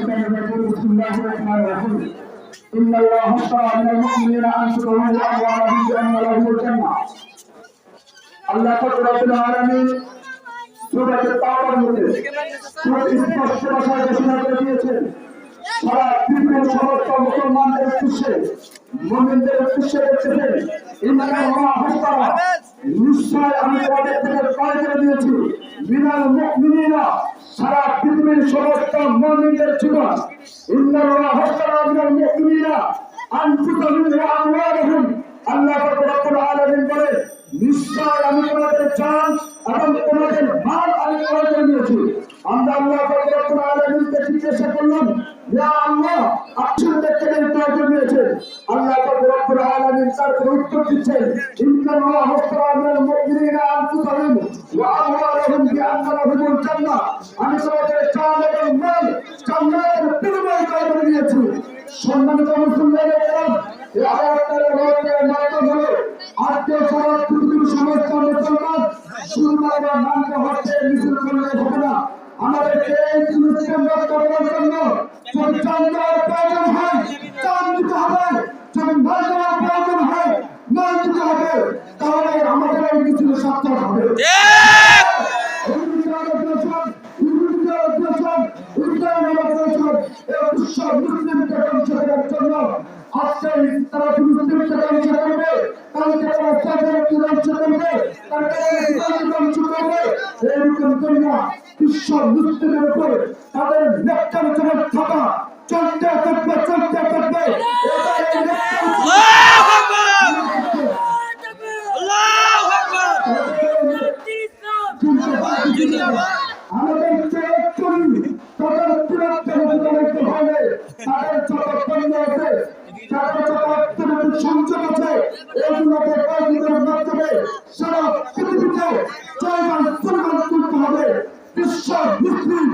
الشيطان الرجيم بسم الله الرحمن الرحيم إن الله اشترى من المؤمنين أنفسهم وأموالهم بأن لهم الجنة আল্লাহ রব্বুল আলামিন সূরা তাওবার মধ্যে খুব স্পষ্ট ভাষায় ঘোষণা করে দিয়েছেন সারা পৃথিবীর সমস্ত মুসলমানদের উদ্দেশ্যে মুমিনদের উদ্দেশ্যে বলছেন ইন্নাল্লাহ হাসতারা নিশ্চয় আমি তোমাদের থেকে ক্রয় করে দিয়েছি মিনাল মুমিনিনা সারা পৃথিবীর সমস্ত মুমিনদের জীবন ইন্নাল্লাহ হাসতারা মিনাল মুমিনিনা আনফুসাহুম ওয়া আমওয়ালাহুম আল্লাহ রব্বুল আলামিন বলে নিশ্চয় আমি তোমাদের জান এবং তোমাদের মাল আমি ক্রয় করে দিয়েছি। আমরা আল্লাহ রব্বুল আলামিনকে জিজ্ঞাসা করলাম ইয়া আল্লাহ আপনি থেকে ক্রয় করে দিয়েছেন। আল্লাহ রব্বুল আলামিন তার উত্তর দিচ্ছেন ইন্নাল্লাহ হাসতারা মিনাল মুমিনিনা আনফুসাহুম ওয়া আমওয়ালাহুম বিআন্না লাহুমুল জান্নাহ আমি তোমাদের জান এবং মাল জান্নাতের বিনিময়ে ক্রয় করে দিয়েছি। সম্মানিত মুসলমানদের এই আয়াতের মাধ্যমে হলো আজকে সারা পৃথিবীর সমস্ত মুসলমান শুক্রবার মানতে হচ্ছে মিছিল করলে হবে না। আমাদেরকে এই জিনিসকে রক্ষা করার জন্য যদি চান দেওয়ার প্রয়োজন হয় চান দিতে হবে, যদি মাল দেওয়ার প্রয়োজন হয় মাল দিতে হবে, তাহলে আমাদের এই মিছিল সার্থক হবে। আজকে তারা মুসলিমকে ধ্বংস করবে, কালকে তারা সাধারণকে ধ্বংস করবে, কালকে ধ্বংস করবে। এইরকম দুনিয়া বিশ্ব মুসলিমের উপর তাদের নেককার জন্য থাকা চলতে থাকবে চলতে থাকবে। আমাদের তাদের তুরন্ত হবে, তাদের যত পণ্য আছে তাদের যত অর্থনৈতিক সংযোগ আছে এগুলোকে কয়েকদিনের মাধ্যমে সারা পৃথিবীতে জয়গান সুরগান তুলতে হবে। বিশ্ব মুসলিম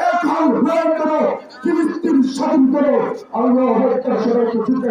এক হয়ে করো, ফিলিস্তিন স্বাধীন করো। আল্লাহু আকবার। সবাইকে জিতে